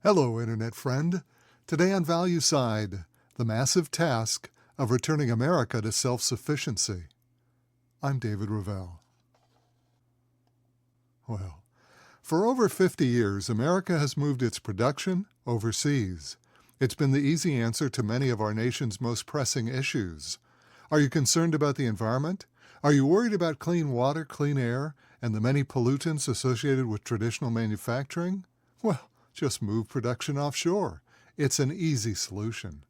Hello, Internet friend. Today on Value Side, the massive task of returning America to self-sufficiency. I'm David Ravel. Well, for over 50 years, America has moved its production overseas. It's been the easy answer to many of our nation's most pressing issues. Are you concerned about the environment? Are you worried about clean water, clean air, and the many pollutants associated with traditional manufacturing? Well, just move production offshore. It's an easy solution.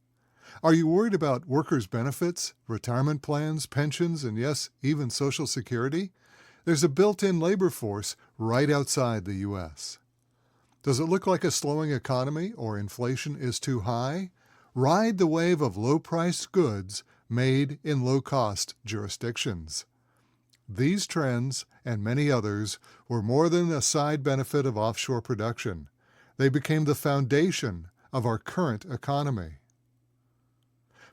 Are you worried about workers' benefits, retirement plans, pensions, and yes, even Social Security? There's a built-in labor force right outside the U.S. Does it look like a slowing economy or inflation is too high? Ride the wave of low-priced goods made in low-cost jurisdictions. These trends, and many others, were more than a side benefit of offshore production. They became the foundation of our current economy.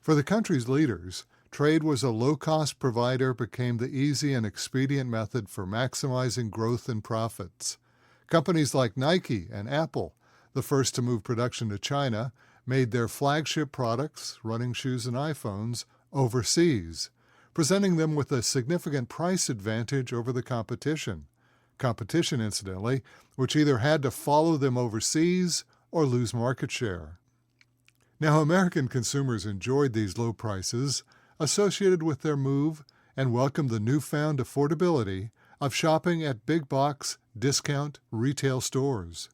For the country's leaders, trade was a low-cost provider became the easy and expedient method for maximizing growth and profits. Companies like Nike and Apple, the first to move production to China, made their flagship products, running shoes and iPhones, overseas, presenting them with a significant price advantage over the competition. Competition, incidentally, which either had to follow them overseas or lose market share. Now, American consumers enjoyed these low prices associated with their move and welcomed the newfound affordability of shopping at big-box, discount retail stores.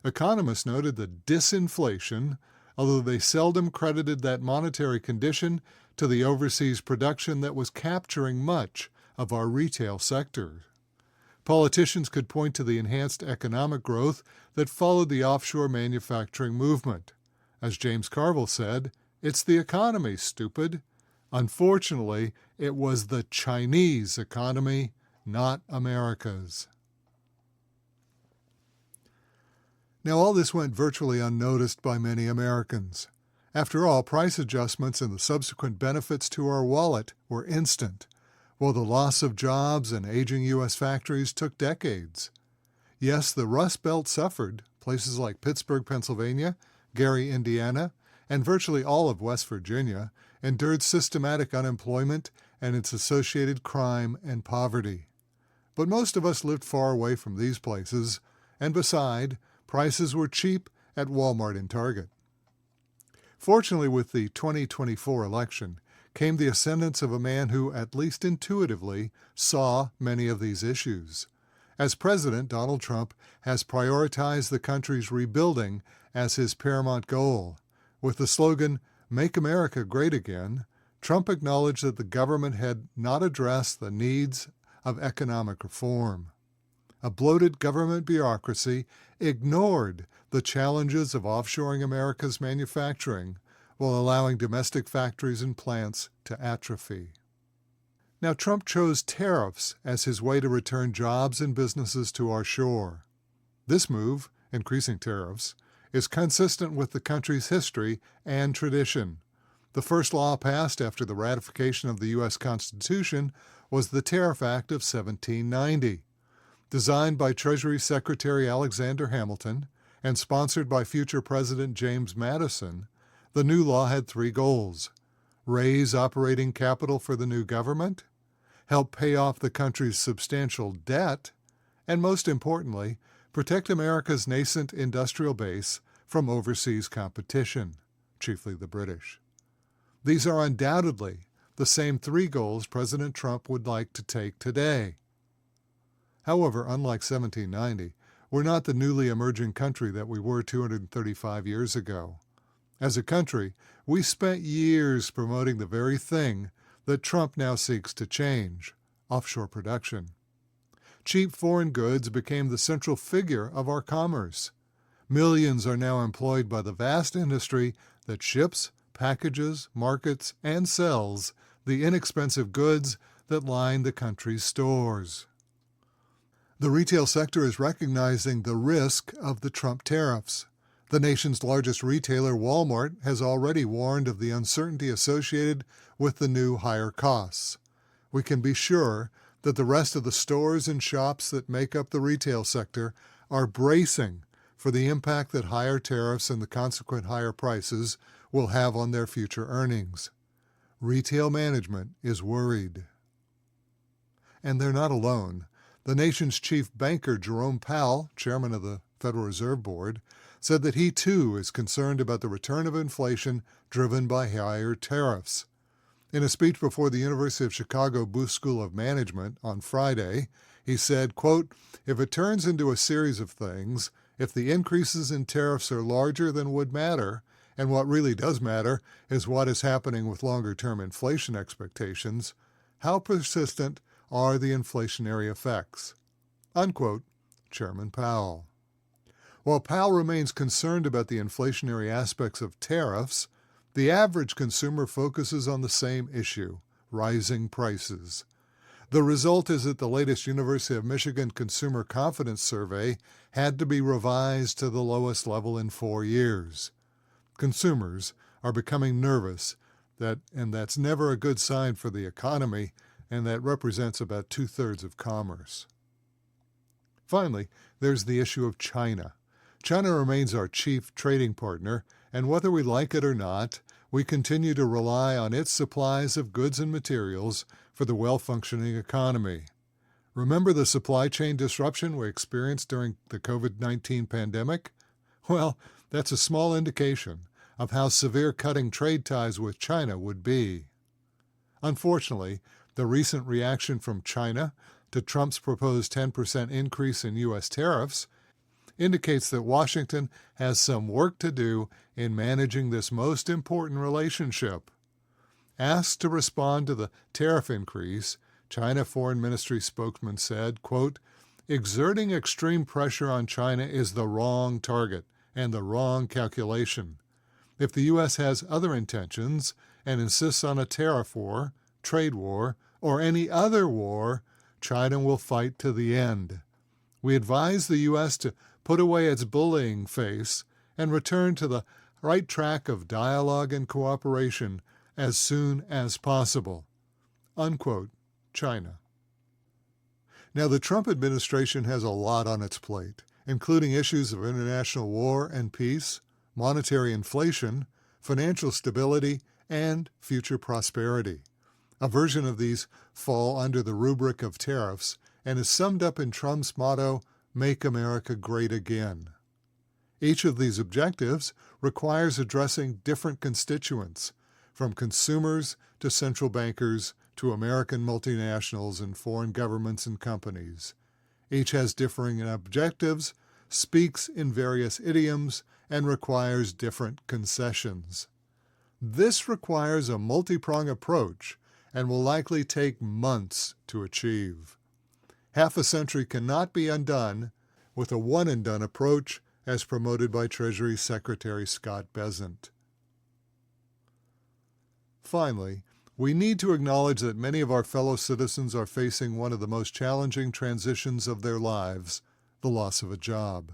Economists noted the disinflation, although they seldom credited that monetary condition to the overseas production that was capturing much of our retail sector. Politicians could point to the enhanced economic growth that followed the offshore manufacturing movement. As James Carville said, "It's the economy, stupid." Unfortunately, it was the Chinese economy, not America's. Now, all this went virtually unnoticed by many Americans. After all, price adjustments and the subsequent benefits to our wallet were instant, while the loss of jobs and aging U.S. factories took decades. Yes, the Rust Belt suffered. Places like Pittsburgh, Pennsylvania, Gary, Indiana, and virtually all of West Virginia endured systematic unemployment and its associated crime and poverty. But most of us lived far away from these places, and beside, prices were cheap at Walmart and Target. Fortunately, with the 2024 election, came the ascendance of a man who, at least intuitively, saw many of these issues. As president, Donald Trump has prioritized the country's rebuilding as his paramount goal. With the slogan, "Make America Great Again," Trump acknowledged that the government had not addressed the needs of economic reform. A bloated government bureaucracy ignored the challenges of offshoring America's manufacturing, while allowing domestic factories and plants to atrophy. Now, Trump chose tariffs as his way to return jobs and businesses to our shore. This move, increasing tariffs, is consistent with the country's history and tradition. The first law passed after the ratification of the U.S. Constitution was the Tariff Act of 1790. Designed by Treasury Secretary Alexander Hamilton and sponsored by future President James Madison, the new law had three goals: raise operating capital for the new government, help pay off the country's substantial debt, and most importantly, protect America's nascent industrial base from overseas competition, chiefly the British. These are undoubtedly the same three goals President Trump would like to take today. However, unlike 1790, we're not the newly emerging country that we were 235 years ago. As a country, we spent years promoting the very thing that Trump now seeks to change: offshore production. Cheap foreign goods became the central figure of our commerce. Millions are now employed by the vast industry that ships, packages, markets, and sells the inexpensive goods that line the country's stores. The retail sector is recognizing the risk of the Trump tariffs. The nation's largest retailer, Walmart, has already warned of the uncertainty associated with the new higher costs. We can be sure that the rest of the stores and shops that make up the retail sector are bracing for the impact that higher tariffs and the consequent higher prices will have on their future earnings. Retail management is worried. And they're not alone. The nation's chief banker, Jerome Powell, chairman of the Federal Reserve Board, said that he too is concerned about the return of inflation driven by higher tariffs. In a speech before the University of Chicago Booth School of Management on Friday, he said, quote, "If it turns into a series of things, if the increases in tariffs are larger than would matter, and what really does matter is what is happening with longer-term inflation expectations, how persistent are the inflationary effects?" Unquote, Chairman Powell. While Powell remains concerned about the inflationary aspects of tariffs, the average consumer focuses on the same issue, rising prices. The result is that the latest University of Michigan Consumer Confidence Survey had to be revised to the lowest level in 4 years. Consumers are becoming nervous, and that's never a good sign for the economy, and that represents about 2/3 of commerce. Finally, there's the issue of China. China remains our chief trading partner, and whether we like it or not, we continue to rely on its supplies of goods and materials for the well-functioning economy. Remember the supply chain disruption we experienced during the COVID-19 pandemic? Well, that's a small indication of how severe cutting trade ties with China would be. Unfortunately, the recent reaction from China to Trump's proposed 10% increase in U.S. tariffs indicates that Washington has some work to do in managing this most important relationship. Asked to respond to the tariff increase, China Foreign Ministry spokesman said, quote, "Exerting extreme pressure on China is the wrong target and the wrong calculation. If the U.S. has other intentions and insists on a tariff war, trade war, or any other war, China will fight to the end. We advise the U.S. to put away its bullying face and return to the right track of dialogue and cooperation as soon as possible." Unquote, China. Now, the Trump administration has a lot on its plate, including issues of international war and peace, monetary inflation, financial stability, and future prosperity. A version of these fall under the rubric of tariffs and is summed up in Trump's motto, "Make America Great Again." Each of these objectives requires addressing different constituents, from consumers to central bankers to American multinationals and foreign governments and companies. Each has differing objectives, speaks in various idioms, and requires different concessions. This requires a multi-pronged approach and will likely take months to achieve. Half a century cannot be undone with a one-and-done approach as promoted by Treasury Secretary Scott Bessent. Finally, we need to acknowledge that many of our fellow citizens are facing one of the most challenging transitions of their lives, the loss of a job.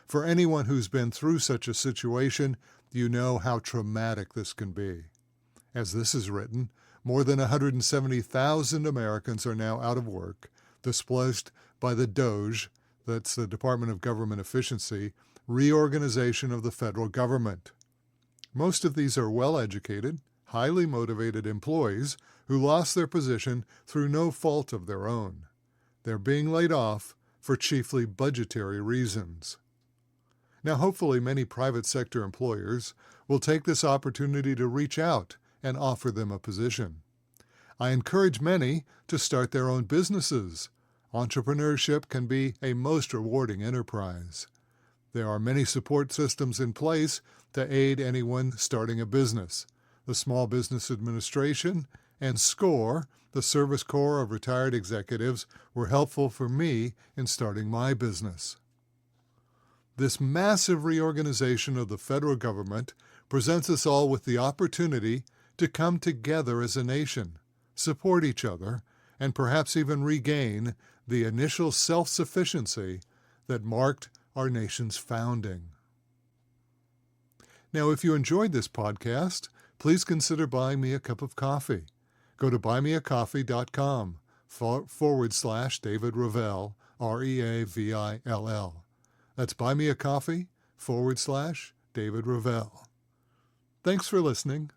For anyone who's been through such a situation, you know how traumatic this can be. As this is written, more than 170,000 Americans are now out of work, displaced by the DOGE, that's the Department of Government Efficiency, reorganization of the federal government. Most of these are well-educated, highly motivated employees who lost their position through no fault of their own. They're being laid off for chiefly budgetary reasons. Now, hopefully, many private sector employers will take this opportunity to reach out and offer them a position. I encourage many to start their own businesses. Entrepreneurship can be a most rewarding enterprise. There are many support systems in place to aid anyone starting a business. The Small Business Administration and SCORE, the Service Corps of Retired Executives, were helpful for me in starting my business. This massive reorganization of the federal government presents us all with the opportunity to come together as a nation, support each other, and perhaps even regain the initial self-sufficiency that marked our nation's founding. Now, if you enjoyed this podcast, please consider buying me a cup of coffee. Go to buymeacoffee.com/David Revill, Reavill. That's buymeacoffee.com/David Ravel. Thanks for listening.